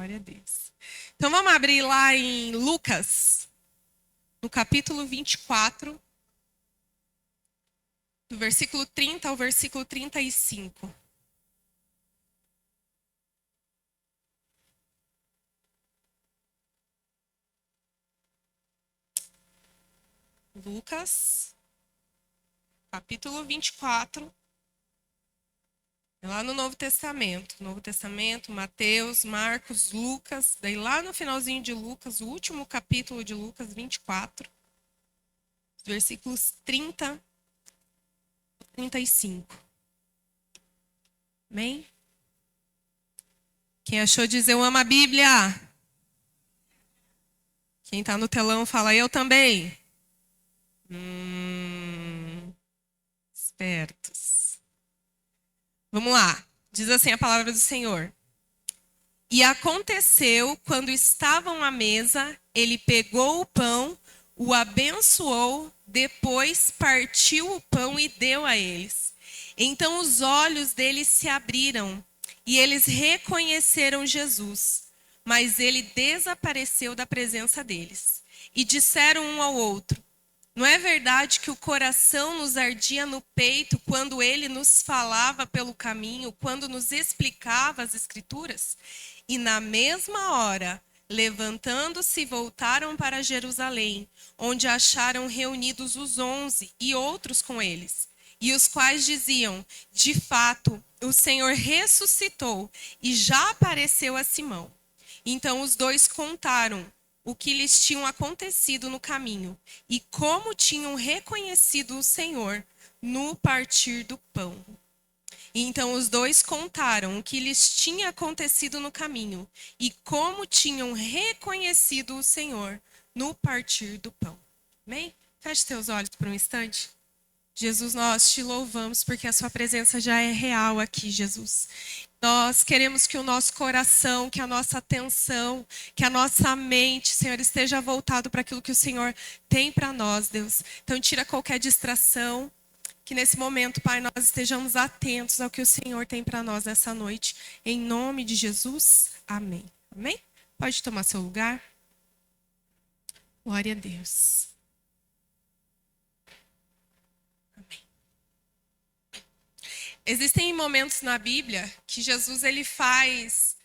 Glória a Deus. Então vamos abrir lá em Lucas, no capítulo 24, do versículo 30 ao versículo 35. Lucas, capítulo 24. Lá no Novo Testamento. Novo Testamento, Mateus, Marcos, Lucas. Daí lá no finalzinho de Lucas, o último capítulo de Lucas 24, versículos 30 a 35. Amém? Quem achou diz eu amo a Bíblia. Quem está no telão fala eu também. Espertos. Vamos lá. Diz assim a palavra do Senhor. E aconteceu, quando estavam à mesa, ele pegou o pão, o abençoou, depois partiu o pão e deu a eles. Então os olhos deles se abriram e eles reconheceram Jesus, mas ele desapareceu da presença deles. E disseram um ao outro: não é verdade que o coração nos ardia no peito quando ele nos falava pelo caminho, quando nos explicava as Escrituras? E na mesma hora, levantando-se, voltaram para Jerusalém, onde acharam reunidos os 11 e outros com eles, e os quais diziam: de fato, o Senhor ressuscitou e já apareceu a Simão. Então os dois contaram o que lhes tinha acontecido no caminho e como tinham reconhecido o Senhor no partir do pão. Então os dois contaram o que lhes tinha acontecido no caminho e como tinham reconhecido o Senhor no partir do pão. Amém? Feche teus olhos por um instante. Jesus, nós te louvamos porque a sua presença já é real aqui, Jesus. Nós queremos que o nosso coração, que a nossa atenção, que a nossa mente, Senhor, esteja voltado para aquilo que o Senhor tem para nós, Deus. Então tira qualquer distração, que nesse momento, Pai, nós estejamos atentos ao que o Senhor tem para nós nessa noite. Em nome de Jesus, amém. Amém? Pode tomar seu lugar. Glória a Deus. Existem momentos na Bíblia que Jesus ele faz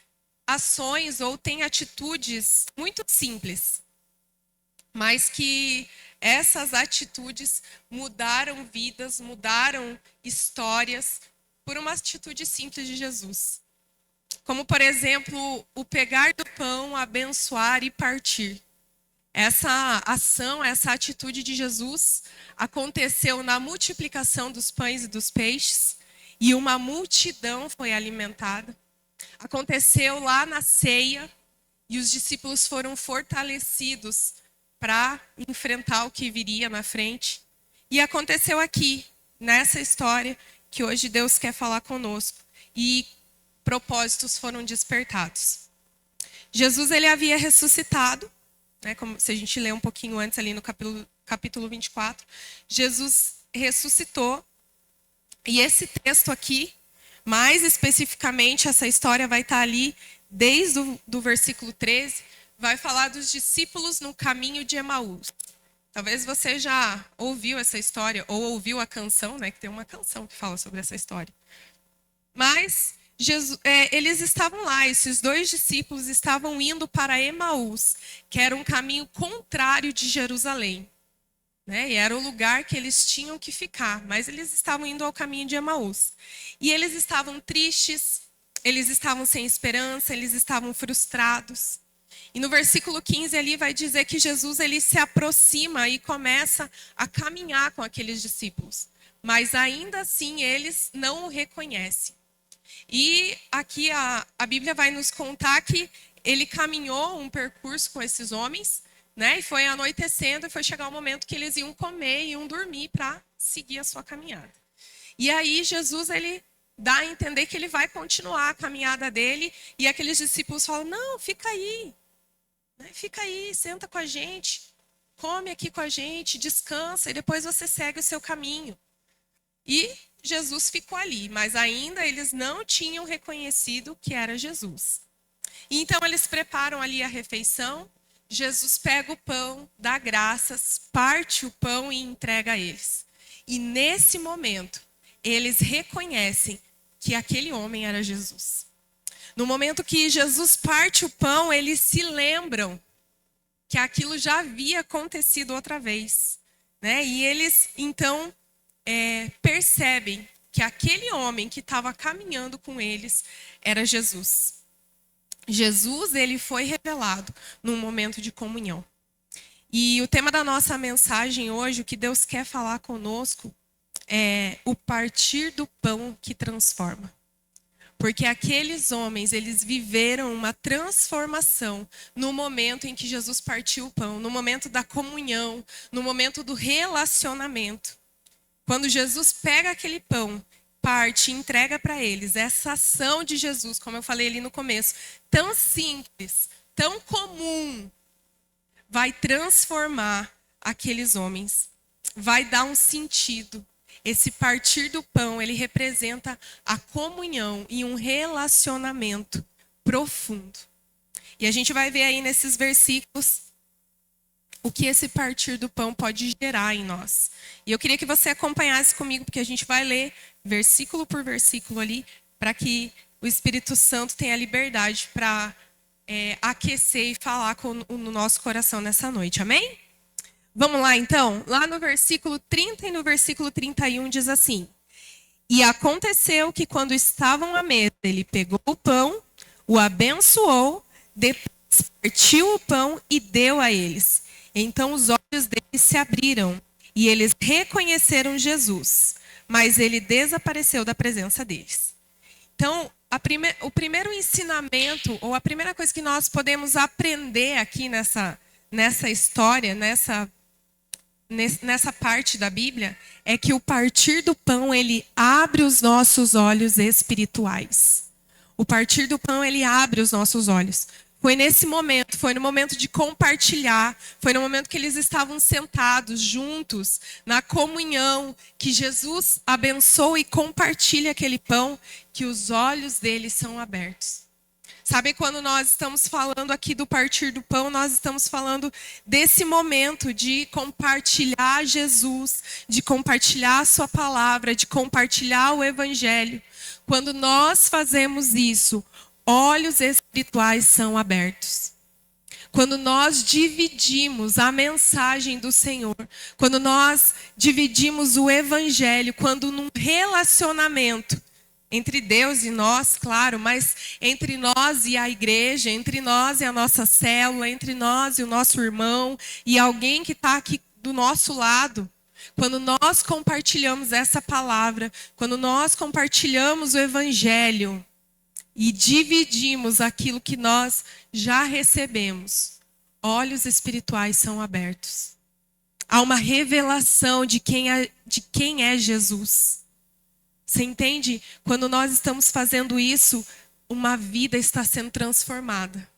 ações ou tem atitudes muito simples, mas que essas atitudes mudaram vidas, mudaram histórias por uma atitude simples de Jesus. Como, por exemplo, o pegar do pão, abençoar e partir. Essa ação, essa atitude de Jesus aconteceu na multiplicação dos pães e dos peixes, e uma multidão foi alimentada. Aconteceu lá na ceia e os discípulos foram fortalecidos para enfrentar o que viria na frente. E aconteceu aqui, nessa história, que hoje Deus quer falar conosco. E propósitos foram despertados. Jesus ele havia ressuscitado, né, como se a gente ler um pouquinho antes ali no capítulo 24. Jesus ressuscitou. E esse texto aqui, mais especificamente, essa história vai estar ali desde o versículo 13, vai falar dos discípulos no caminho de Emaús. Talvez você já ouviu essa história, ou ouviu a canção, né? Que tem uma canção que fala sobre essa história. Mas eles estavam lá, esses dois discípulos estavam indo para Emaús, que era um caminho contrário de Jerusalém. Né? E era o lugar que eles tinham que ficar, mas eles estavam indo ao caminho de Emaús. E eles estavam tristes, eles estavam sem esperança, eles estavam frustrados. E no versículo 15 ali vai dizer que Jesus ele se aproxima e começa a caminhar com aqueles discípulos. Mas ainda assim eles não o reconhecem. E aqui a Bíblia vai nos contar que ele caminhou um percurso com esses homens, né? E foi anoitecendo e foi chegar o momento que eles iam comer e iam dormir para seguir a sua caminhada. E aí Jesus ele dá a entender que ele vai continuar a caminhada dele e aqueles discípulos falam: não, fica aí, né? Fica aí, senta com a gente, come aqui com a gente, descansa e depois você segue o seu caminho. E Jesus ficou ali, mas ainda eles não tinham reconhecido que era Jesus. Então eles preparam ali a refeição. Jesus pega o pão, dá graças, parte o pão e entrega a eles. E nesse momento, eles reconhecem que aquele homem era Jesus. No momento que Jesus parte o pão, eles se lembram que aquilo já havia acontecido outra vez, né? E eles, então, percebem que aquele homem que estava caminhando com eles era Jesus. Jesus, ele foi revelado num momento de comunhão. E o tema da nossa mensagem hoje, o que Deus quer falar conosco, é o partir do pão que transforma. Porque aqueles homens, eles viveram uma transformação no momento em que Jesus partiu o pão, no momento da comunhão, no momento do relacionamento. Quando Jesus pega aquele pão, parte e entrega para eles, essa ação de Jesus, como eu falei ali no começo, tão simples, tão comum, vai transformar aqueles homens, vai dar um sentido. Esse partir do pão, ele representa a comunhão e um relacionamento profundo. E a gente vai ver aí nesses versículos o que esse partir do pão pode gerar em nós. E eu queria que você acompanhasse comigo, porque a gente vai ler versículo por versículo ali, para que o Espírito Santo tenha liberdade para aquecer e falar no nosso coração nessa noite. Amém? Vamos lá, então? Lá no versículo 30 e no versículo 31 diz assim: E aconteceu que quando estavam à mesa, ele pegou o pão, o abençoou, depois partiu o pão e deu a eles. Então os olhos deles se abriram e eles reconheceram Jesus, mas ele desapareceu da presença deles. Então, o primeiro ensinamento, ou a primeira coisa que nós podemos aprender aqui nessa história, nessa parte da Bíblia, é que o partir do pão, ele abre os nossos olhos espirituais. O partir do pão, ele abre os nossos olhos. Foi nesse momento, foi no momento de compartilhar, foi no momento que eles estavam sentados juntos, na comunhão, que Jesus abençoa e compartilha aquele pão, que os olhos deles são abertos. Sabe, quando nós estamos falando aqui do partir do pão, nós estamos falando desse momento de compartilhar Jesus, de compartilhar a sua palavra, de compartilhar o evangelho. Quando nós fazemos isso, olhos espirituais são abertos. Quando nós dividimos a mensagem do Senhor, quando nós dividimos o evangelho, quando num relacionamento entre Deus e nós, claro, mas entre nós e a igreja, entre nós e a nossa célula, entre nós e o nosso irmão e alguém que está aqui do nosso lado. Quando nós compartilhamos essa palavra, quando nós compartilhamos o evangelho e dividimos aquilo que nós já recebemos, olhos espirituais são abertos. Há uma revelação de quem é Jesus. Você entende? Quando nós estamos fazendo isso, uma vida está sendo transformada.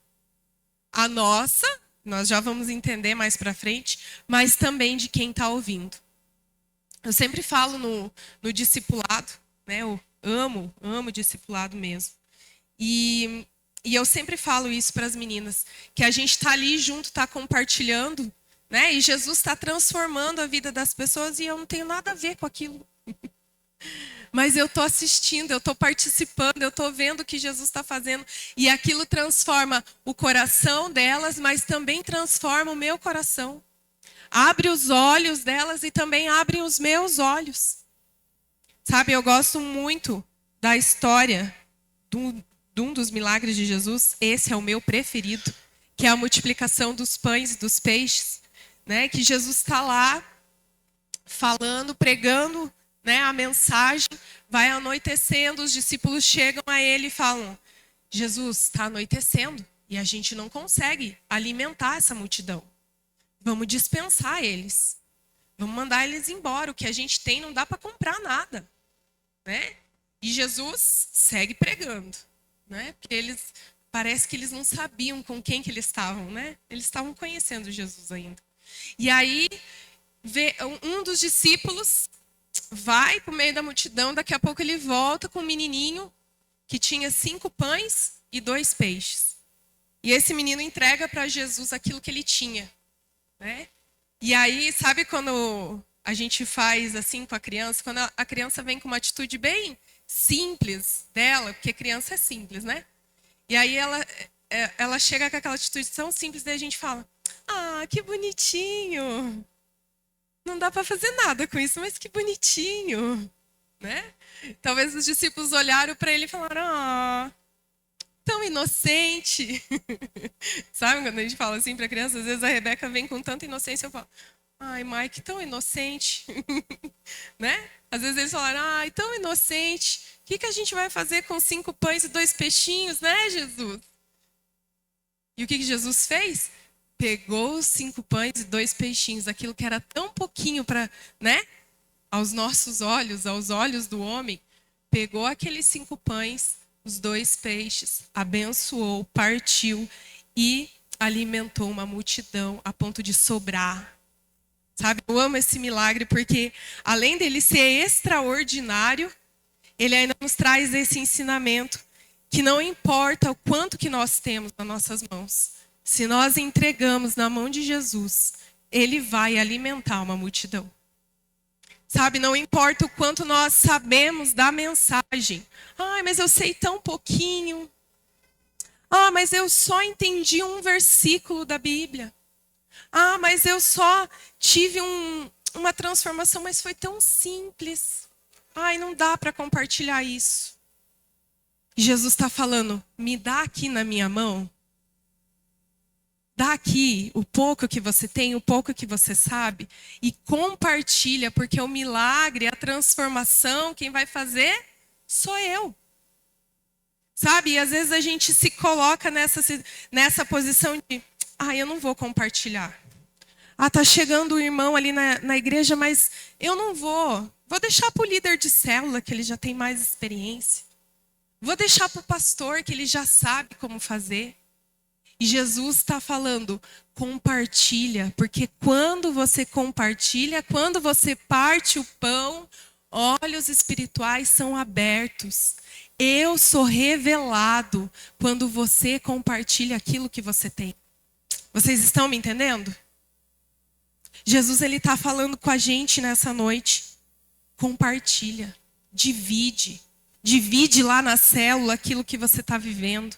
A nossa, nós já vamos entender mais para frente, mas também de quem está ouvindo. Eu sempre falo no discipulado, né? Eu amo discipulado mesmo. E eu sempre falo isso para as meninas, que a gente está ali junto, está compartilhando, né? E Jesus está transformando a vida das pessoas e eu não tenho nada a ver com aquilo. Mas eu estou assistindo, eu estou participando, eu estou vendo o que Jesus está fazendo. E aquilo transforma o coração delas, mas também transforma o meu coração. Abre os olhos delas e também abre os meus olhos. Sabe, eu gosto muito da história de um dos milagres de Jesus. Esse é o meu preferido, que é a multiplicação dos pães e dos peixes. Né? Que Jesus está lá falando, pregando, né, a mensagem, vai anoitecendo, os discípulos chegam a ele e falam: Jesus, está anoitecendo e a gente não consegue alimentar essa multidão. Vamos dispensar eles. Vamos mandar eles embora. O que a gente tem não dá para comprar nada. Né? E Jesus segue pregando. Né? Porque parece que eles não sabiam com quem que eles estavam. Né? Eles estavam conhecendo Jesus ainda. E aí, um dos discípulos vai para o meio da multidão, daqui a pouco ele volta com um menininho que tinha 5 pães e 2 peixes. E esse menino entrega para Jesus aquilo que ele tinha, né? E aí, sabe quando a gente faz assim com a criança? Quando a criança vem com uma atitude bem simples dela, porque criança é simples, né? E aí ela chega com aquela atitude tão simples, daí a gente fala: ah, que bonitinho. Não dá para fazer nada com isso, mas que bonitinho, né? Talvez os discípulos olharam para ele e falaram: ah, tão inocente. Sabe quando a gente fala assim para criança? Às vezes a Rebeca vem com tanta inocência, eu falo: ai, Mike, tão inocente. Né? Às vezes eles falaram: ai, tão inocente. O que a gente vai fazer com 5 pães e 2 peixinhos, né, Jesus? E o que Jesus fez? Pegou os 5 pães e 2 peixinhos, aquilo que era tão pouquinho para, né? Aos nossos olhos, aos olhos do homem, pegou aqueles 5 pães, os 2 peixes, abençoou, partiu e alimentou uma multidão a ponto de sobrar. Sabe, eu amo esse milagre porque, além dele ser extraordinário, ele ainda nos traz esse ensinamento que não importa o quanto que nós temos nas nossas mãos, se nós entregamos na mão de Jesus, ele vai alimentar uma multidão. Sabe, não importa o quanto nós sabemos da mensagem. Ai, mas eu sei tão pouquinho. Ah, mas eu só entendi um versículo da Bíblia. Ah, mas eu só tive uma transformação, mas foi tão simples. Ai, não dá para compartilhar isso. E Jesus está falando: me dá aqui na minha mão. Dá aqui o pouco que você tem, o pouco que você sabe, e compartilha, porque o milagre, a transformação, quem vai fazer sou eu. Sabe? E às vezes a gente se coloca nessa posição de: ah, eu não vou compartilhar. Ah, tá chegando o irmão ali na igreja, mas eu não vou. Vou deixar para o líder de célula, que ele já tem mais experiência. Vou deixar para o pastor, que ele já sabe como fazer. E Jesus está falando: compartilha, porque quando você compartilha, quando você parte o pão, olhos espirituais são abertos. Eu sou revelado quando você compartilha aquilo que você tem. Vocês estão me entendendo? Jesus, ele está falando com a gente nessa noite. Compartilha, divide. Divide lá na célula aquilo que você está vivendo.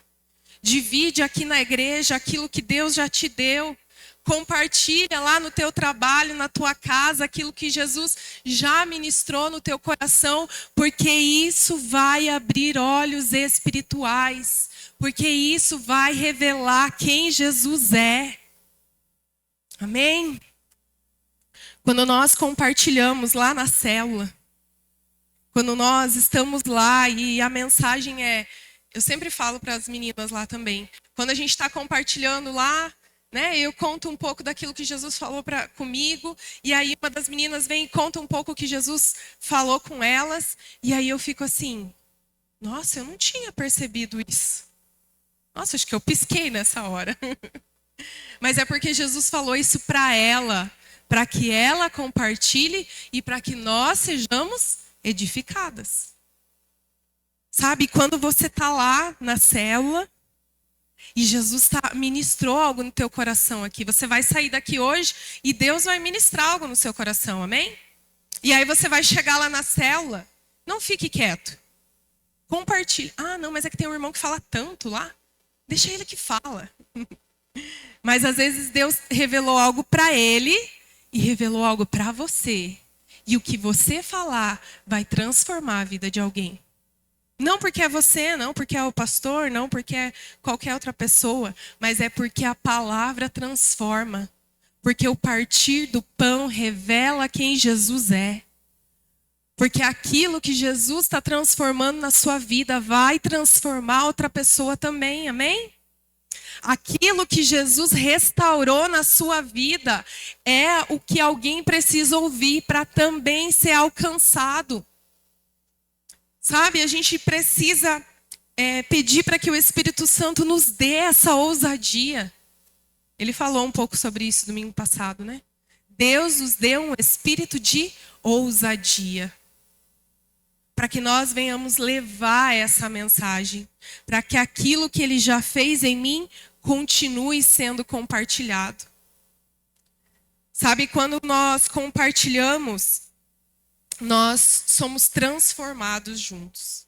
Divide aqui na igreja aquilo que Deus já te deu. Compartilha lá no teu trabalho, na tua casa, aquilo que Jesus já ministrou no teu coração, porque isso vai abrir olhos espirituais, porque isso vai revelar quem Jesus é. Amém? Quando nós compartilhamos lá na célula, quando nós estamos lá e a mensagem é... Eu sempre falo para as meninas lá também. Quando a gente está compartilhando lá, né, eu conto um pouco daquilo que Jesus falou comigo. E aí uma das meninas vem e conta um pouco o que Jesus falou com elas. E aí eu fico assim: nossa, eu não tinha percebido isso. Nossa, acho que eu pisquei nessa hora. Mas é porque Jesus falou isso para ela. Para que ela compartilhe e para que nós sejamos edificadas. Sabe, quando você está lá na célula e Jesus ministrou algo no teu coração aqui, você vai sair daqui hoje e Deus vai ministrar algo no seu coração, amém? E aí você vai chegar lá na célula, não fique quieto, compartilhe. Ah, não, mas é que tem um irmão que fala tanto lá, deixa ele que fala. Mas às vezes Deus revelou algo para ele e revelou algo para você. E o que você falar vai transformar a vida de alguém. Não porque é você, não porque é o pastor, não porque é qualquer outra pessoa, mas é porque a palavra transforma. Porque o partir do pão revela quem Jesus é. Porque aquilo que Jesus está transformando na sua vida vai transformar outra pessoa também, amém? Aquilo que Jesus restaurou na sua vida é o que alguém precisa ouvir para também ser alcançado. Sabe, a gente precisa pedir para que o Espírito Santo nos dê essa ousadia. Ele falou um pouco sobre isso domingo passado, né? Deus nos deu um espírito de ousadia. Para que nós venhamos levar essa mensagem. Para que aquilo que Ele já fez em mim continue sendo compartilhado. Sabe, quando nós compartilhamos, nós somos transformados juntos,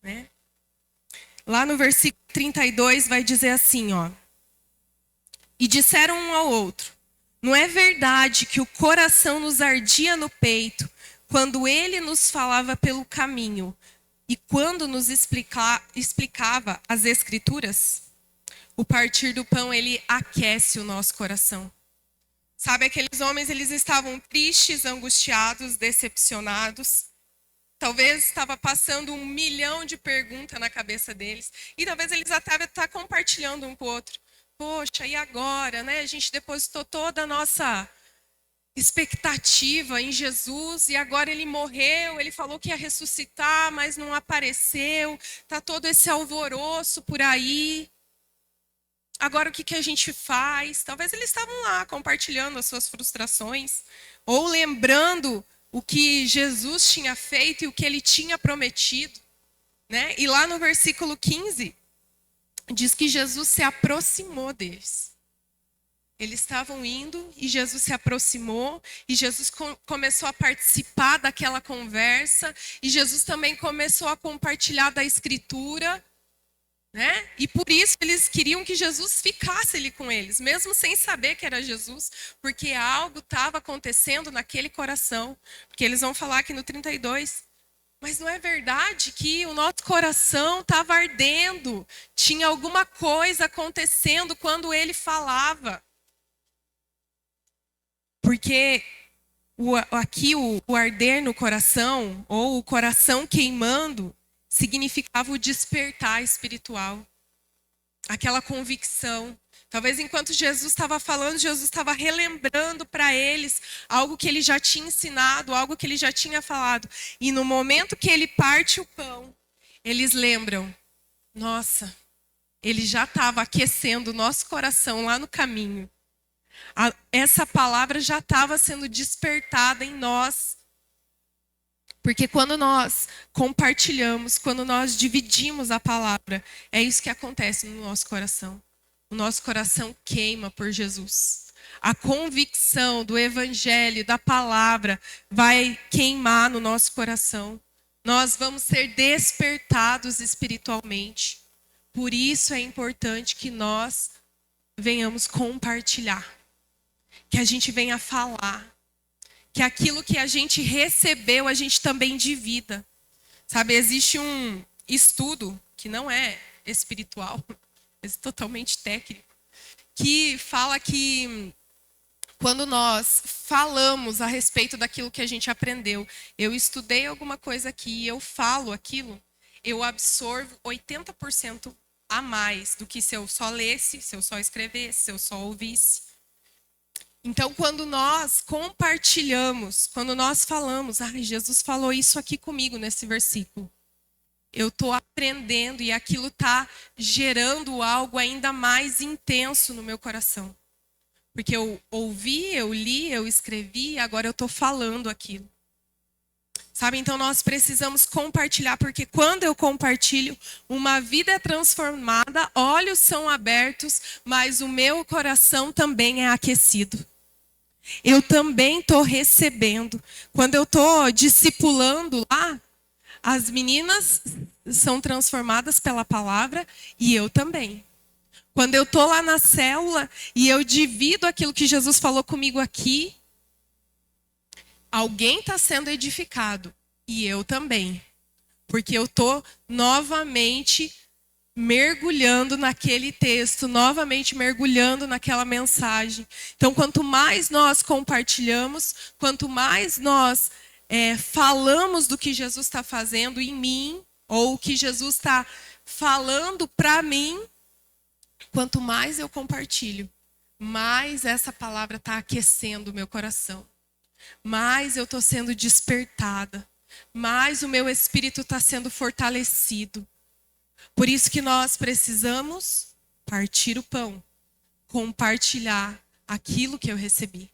né? Lá no versículo 32 vai dizer assim, ó. E disseram um ao outro: não é verdade que o coração nos ardia no peito quando ele nos falava pelo caminho e quando nos explicava as Escrituras? O partir do pão, ele aquece o nosso coração. Sabe, aqueles homens, eles estavam tristes, angustiados, decepcionados. Talvez estava passando 1 milhão de perguntas na cabeça deles. E talvez eles até estão compartilhando um com o outro. Poxa, e agora, né? A gente depositou toda a nossa expectativa em Jesus e agora ele morreu, ele falou que ia ressuscitar, mas não apareceu. Tá todo esse alvoroço por aí. Agora o que a gente faz? Talvez eles estavam lá compartilhando as suas frustrações ou lembrando o que Jesus tinha feito e o que ele tinha prometido, né? E lá no versículo 15 diz que Jesus se aproximou deles. Eles estavam indo e Jesus se aproximou e Jesus começou a participar daquela conversa e Jesus também começou a compartilhar da Escritura, né? E por isso eles queriam que Jesus ficasse ali com eles, mesmo sem saber que era Jesus, porque algo estava acontecendo naquele coração. Porque eles vão falar aqui no 32, mas não é verdade que o nosso coração estava ardendo, tinha alguma coisa acontecendo quando ele falava. Porque aqui o arder no coração, ou o coração queimando, significava o despertar espiritual. Aquela convicção. Talvez enquanto Jesus estava falando, Jesus estava relembrando para eles algo que ele já tinha ensinado, algo que ele já tinha falado. E no momento que ele parte o pão, eles lembram: nossa, ele já estava aquecendo o nosso coração lá no caminho. Essa palavra já estava sendo despertada em nós. Porque quando nós compartilhamos, quando nós dividimos a palavra, é isso que acontece no nosso coração. O nosso coração queima por Jesus. A convicção do evangelho, da palavra, vai queimar no nosso coração. Nós vamos ser despertados espiritualmente. Por isso é importante que nós venhamos compartilhar. Que a gente venha falar. Que aquilo que a gente recebeu, a gente também divida. Sabe, existe um estudo, que não é espiritual, é totalmente técnico, que fala que quando nós falamos a respeito daquilo que a gente aprendeu, eu estudei alguma coisa aqui e eu falo aquilo, eu absorvo 80% a mais do que se eu só lesse, se eu só escrevesse, se eu só ouvisse. Então, quando nós compartilhamos, quando nós falamos, Jesus falou isso aqui comigo nesse versículo. Eu estou aprendendo e aquilo está gerando algo ainda mais intenso no meu coração. Porque eu ouvi, eu li, eu escrevi e agora eu estou falando aquilo. Sabe, então nós precisamos compartilhar, porque quando eu compartilho, uma vida é transformada, olhos são abertos, mas o meu coração também é aquecido. Eu também estou recebendo. Quando eu estou discipulando lá, as meninas são transformadas pela palavra e eu também. Quando eu estou lá na célula e eu divido aquilo que Jesus falou comigo aqui, alguém está sendo edificado e eu também. Porque eu estou novamente mergulhando naquele texto, novamente mergulhando naquela mensagem. Então, quanto mais nós compartilhamos, quanto mais nós falamos do que Jesus está fazendo em mim, ou o que Jesus está falando para mim, quanto mais eu compartilho, mais essa palavra está aquecendo o meu coração. Mais eu estou sendo despertada. Mais o meu espírito está sendo fortalecido. Por isso que nós precisamos partir o pão, compartilhar aquilo que eu recebi.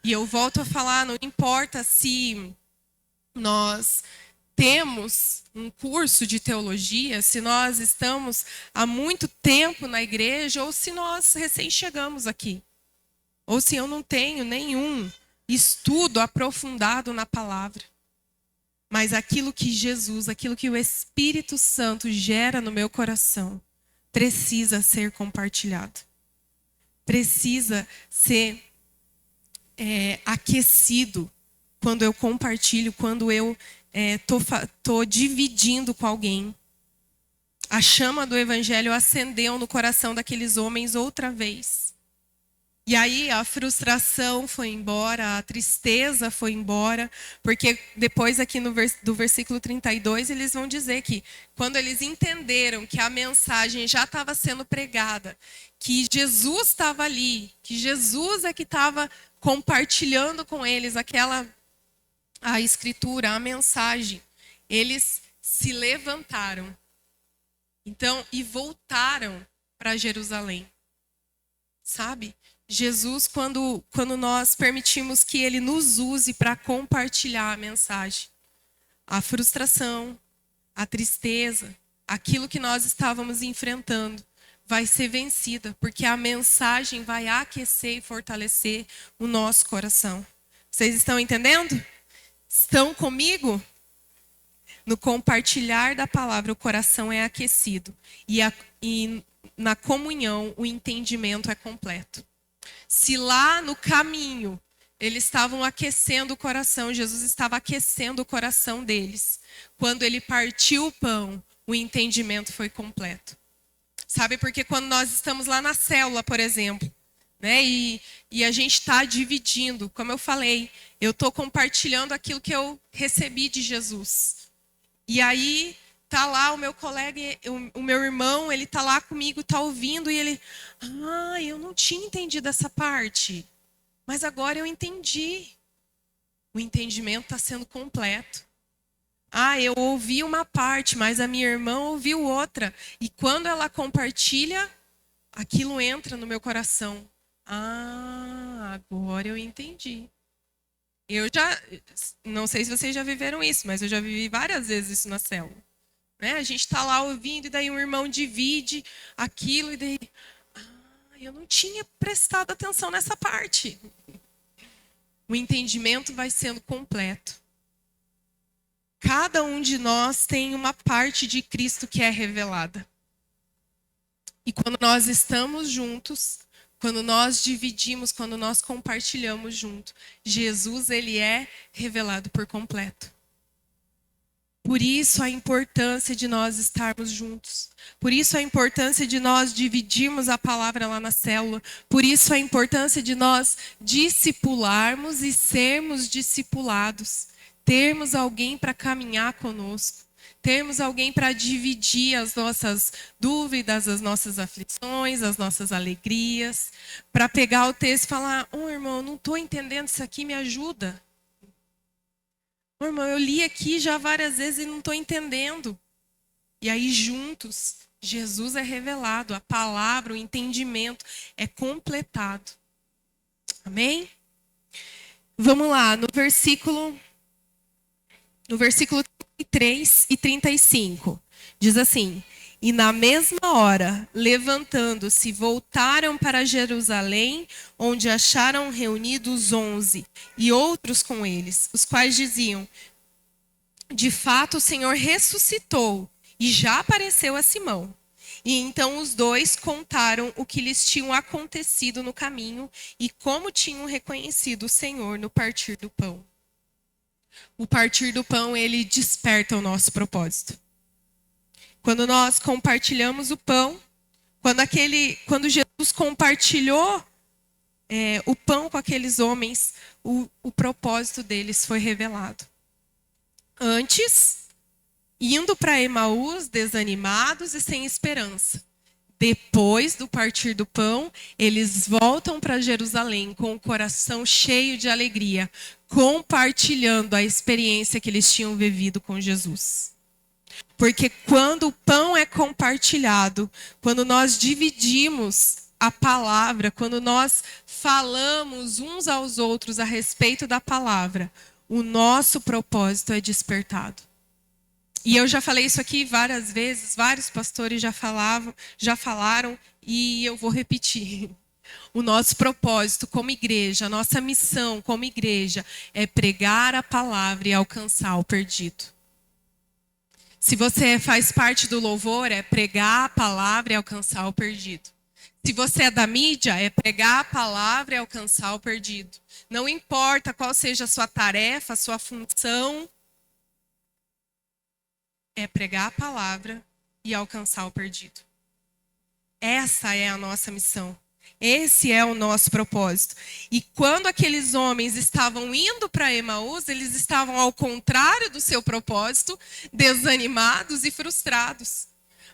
E eu volto a falar, não importa se nós temos um curso de teologia, se nós estamos há muito tempo na igreja, ou se nós recém chegamos aqui. Ou se eu não tenho nenhum estudo aprofundado na palavra. Mas aquilo que Jesus, aquilo que o Espírito Santo gera no meu coração, precisa ser compartilhado. Precisa ser aquecido quando eu compartilho, quando eu tô dividindo com alguém. A chama do Evangelho acendeu no coração daqueles homens outra vez. E aí a frustração foi embora, a tristeza foi embora, porque depois aqui do versículo 32 eles vão dizer que quando eles entenderam que a mensagem já estava sendo pregada, que Jesus estava ali, que Jesus é que estava compartilhando com eles a escritura, a mensagem, eles se levantaram. Então, e voltaram para Jerusalém. Sabe? Jesus, quando nós permitimos que Ele nos use para compartilhar a mensagem, a frustração, a tristeza, aquilo que nós estávamos enfrentando, vai ser vencida, porque a mensagem vai aquecer e fortalecer o nosso coração. Vocês estão entendendo? Estão comigo? No compartilhar da palavra, o coração é aquecido. E na comunhão, o entendimento é completo. Se lá no caminho eles estavam aquecendo o coração, Jesus estava aquecendo o coração deles. Quando ele partiu o pão, o entendimento foi completo. Sabe, porque quando nós estamos lá na célula, por exemplo, né, e a gente está dividindo, como eu falei, eu estou compartilhando aquilo que eu recebi de Jesus. E aí tá lá o meu colega, o meu irmão, ele tá lá comigo, tá ouvindo, e ele, eu não tinha entendido essa parte, mas agora eu entendi. O entendimento está sendo completo. Eu ouvi uma parte, mas a minha irmã ouviu outra. E quando ela compartilha, aquilo entra no meu coração. Agora eu entendi. Eu não sei se vocês já viveram isso, mas eu já vivi várias vezes isso na célula. Né? A gente está lá ouvindo, e daí um irmão divide aquilo, e daí, eu não tinha prestado atenção nessa parte. O entendimento vai sendo completo. Cada um de nós tem uma parte de Cristo que é revelada. E quando nós estamos juntos, quando nós dividimos, quando nós compartilhamos junto, Jesus, ele é revelado por completo. Por isso a importância de nós estarmos juntos. Por isso a importância de nós dividirmos a palavra lá na célula. Por isso a importância de nós discipularmos e sermos discipulados. Termos alguém para caminhar conosco. Termos alguém para dividir as nossas dúvidas, as nossas aflições, as nossas alegrias. Para pegar o texto e falar, irmão, não estou entendendo isso aqui, me ajuda. Irmão, eu li aqui já várias vezes e não estou entendendo. E aí juntos, Jesus é revelado, a palavra, o entendimento é completado. Amém? Vamos lá, no versículo 33 e 35. Diz assim: E na mesma hora, levantando-se, voltaram para Jerusalém, onde acharam reunidos 11, e outros com eles, os quais diziam: De fato, o Senhor ressuscitou e já apareceu a Simão. E então os dois contaram o que lhes tinha acontecido no caminho e como tinham reconhecido o Senhor no partir do pão. O partir do pão, ele desperta o nosso propósito. Quando nós compartilhamos o pão, quando Jesus compartilhou o pão com aqueles homens, o propósito deles foi revelado. Antes, indo para Emaús, desanimados e sem esperança. Depois do partir do pão, eles voltam para Jerusalém com o coração cheio de alegria, compartilhando a experiência que eles tinham vivido com Jesus. Porque quando o pão é compartilhado, quando nós dividimos a palavra, quando nós falamos uns aos outros a respeito da palavra, o nosso propósito é despertado. E eu já falei isso aqui várias vezes, vários pastores já falaram, e eu vou repetir. O nosso propósito como igreja, a nossa missão como igreja é pregar a palavra e alcançar o perdido. Se você faz parte do louvor, é pregar a palavra e alcançar o perdido. Se você é da mídia, é pregar a palavra e alcançar o perdido. Não importa qual seja a sua tarefa, a sua função, é pregar a palavra e alcançar o perdido. Essa é a nossa missão. Esse é o nosso propósito. E quando aqueles homens estavam indo para Emaús, eles estavam ao contrário do seu propósito, desanimados e frustrados.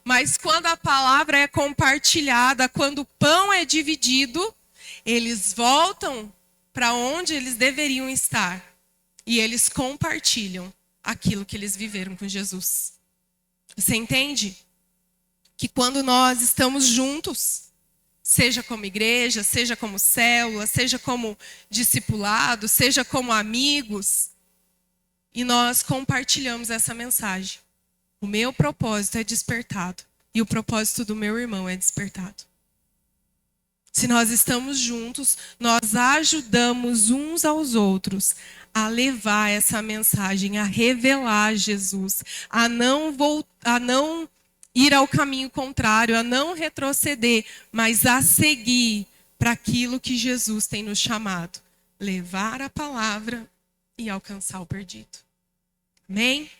Mas quando a palavra é compartilhada, quando o pão é dividido, eles voltam para onde eles deveriam estar. E eles compartilham aquilo que eles viveram com Jesus. Você entende? Que quando nós estamos juntos, seja como igreja, seja como célula, seja como discipulado, seja como amigos, e nós compartilhamos essa mensagem. O meu propósito é despertado e o propósito do meu irmão é despertado. Se nós estamos juntos, nós ajudamos uns aos outros a levar essa mensagem, a revelar Jesus, a não ir ao caminho contrário, a não retroceder, mas a seguir para aquilo que Jesus tem nos chamado. Levar a palavra e alcançar o perdido. Amém?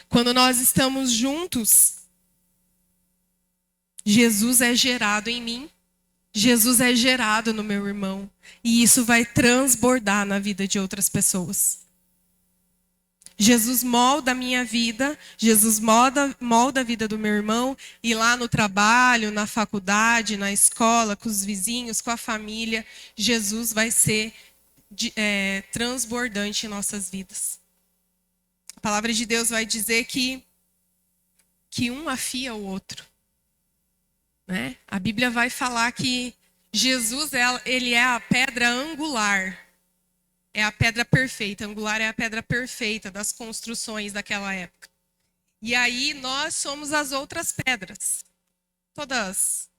Quando nós estamos juntos, Jesus é gerado em mim, Jesus é gerado no meu irmão, e isso vai transbordar na vida de outras pessoas. Jesus molda a minha vida, Jesus molda a vida do meu irmão, e lá no trabalho, na faculdade, na escola, com os vizinhos, com a família, Jesus vai ser transbordante em nossas vidas. A palavra de Deus vai dizer que um afia o outro. Né? A Bíblia vai falar que Jesus ele é a pedra angular. É a pedra perfeita. Angular é a pedra perfeita das construções daquela época. E aí nós somos as outras pedras. Todas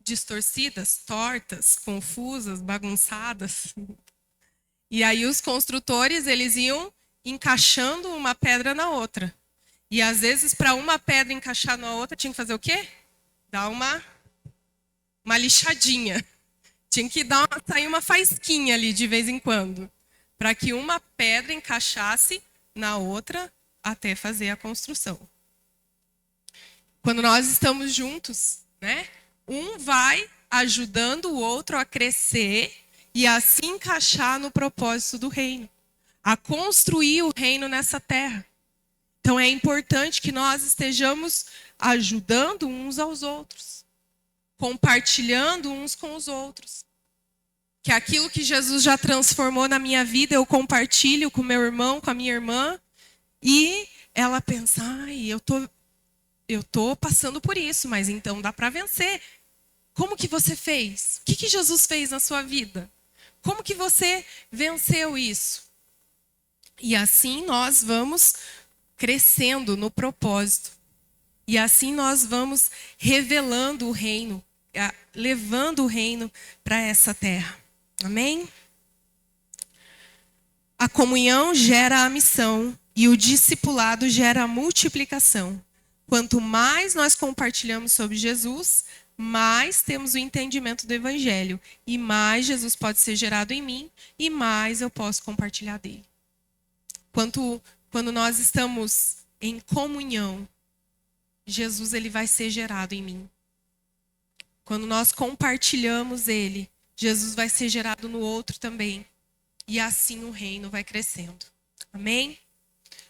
distorcidas, tortas, confusas, bagunçadas. E aí os construtores, eles iam encaixando uma pedra na outra. E às vezes, para uma pedra encaixar na outra, tinha que fazer o quê? Dar uma lixadinha. Tinha que sair uma faisquinha ali de vez em quando, para que uma pedra encaixasse na outra até fazer a construção. Quando nós estamos juntos, né? Um vai ajudando o outro a crescer e a se encaixar no propósito do reino, a construir o reino nessa terra. Então é importante que nós estejamos ajudando uns aos outros, compartilhando uns com os outros. Que aquilo que Jesus já transformou na minha vida, eu compartilho com meu irmão, com a minha irmã, e ela pensa, eu tô passando por isso, mas então dá para vencer. Como que você fez? O que Jesus fez na sua vida? Como que você venceu isso? E assim nós vamos crescendo no propósito. E assim nós vamos revelando o reino, levando o reino para essa terra. Amém? A comunhão gera a missão e o discipulado gera a multiplicação. Quanto mais nós compartilhamos sobre Jesus, mais temos o entendimento do evangelho e mais Jesus pode ser gerado em mim e mais eu posso compartilhar dele. Quando nós estamos em comunhão, Jesus ele vai ser gerado em mim. Quando nós compartilhamos ele, Jesus vai ser gerado no outro também. E assim o reino vai crescendo. Amém?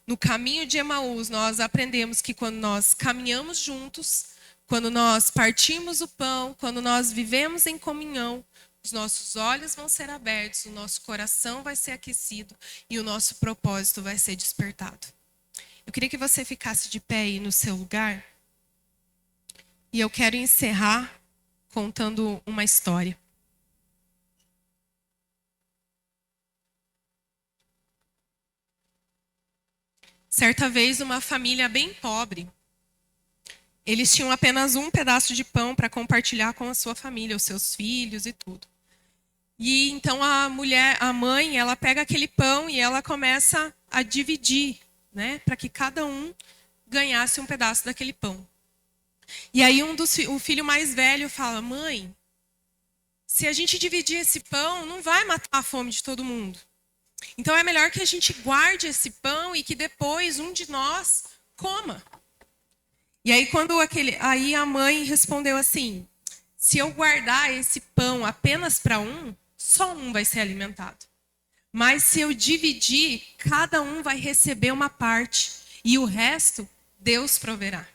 No caminho de Emaús, nós aprendemos que quando nós caminhamos juntos, quando nós partimos o pão, quando nós vivemos em comunhão, os nossos olhos vão ser abertos, o nosso coração vai ser aquecido e o nosso propósito vai ser despertado. Eu queria que você ficasse de pé aí no seu lugar. E eu quero encerrar contando uma história. Certa vez, uma família bem pobre, eles tinham apenas um pedaço de pão para compartilhar com a sua família, os seus filhos e tudo. E então a mãe, ela pega aquele pão e ela começa a dividir, né, para que cada um ganhasse um pedaço daquele pão. E aí o filho mais velho fala: "Mãe, se a gente dividir esse pão, não vai matar a fome de todo mundo. Então é melhor que a gente guarde esse pão e que depois um de nós coma." E aí aí a mãe respondeu assim: "Se eu guardar esse pão apenas para um, só um vai ser alimentado. Mas se eu dividir, cada um vai receber uma parte e o resto Deus proverá."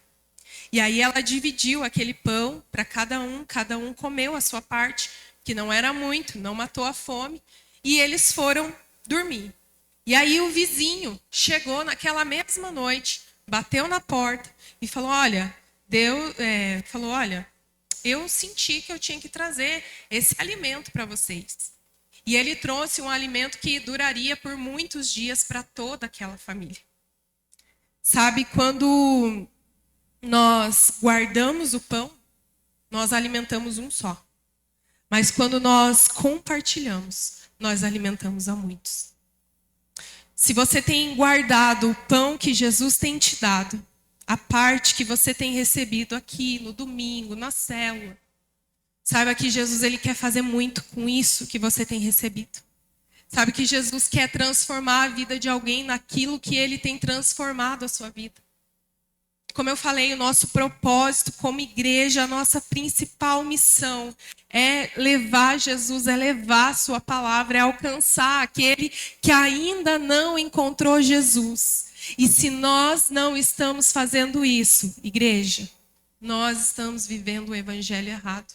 E aí ela dividiu aquele pão para cada um comeu a sua parte, que não era muito, não matou a fome, e eles foram dormir. E aí o vizinho chegou naquela mesma noite, bateu na porta e falou: "Olha, olha, eu senti que eu tinha que trazer esse alimento para vocês." E ele trouxe um alimento que duraria por muitos dias para toda aquela família. Sabe, quando nós guardamos o pão, nós alimentamos um só. Mas quando nós compartilhamos, nós alimentamos a muitos. Se você tem guardado o pão que Jesus tem te dado, a parte que você tem recebido aqui no domingo, na célula, saiba que Jesus ele quer fazer muito com isso que você tem recebido. Sabe que Jesus quer transformar a vida de alguém naquilo que ele tem transformado a sua vida. Como eu falei, o nosso propósito como igreja, a nossa principal missão é levar Jesus, é levar a sua palavra, é alcançar aquele que ainda não encontrou Jesus. E se nós não estamos fazendo isso, igreja, nós estamos vivendo o evangelho errado.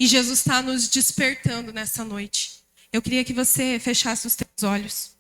E Jesus está nos despertando nessa noite. Eu queria que você fechasse os teus olhos.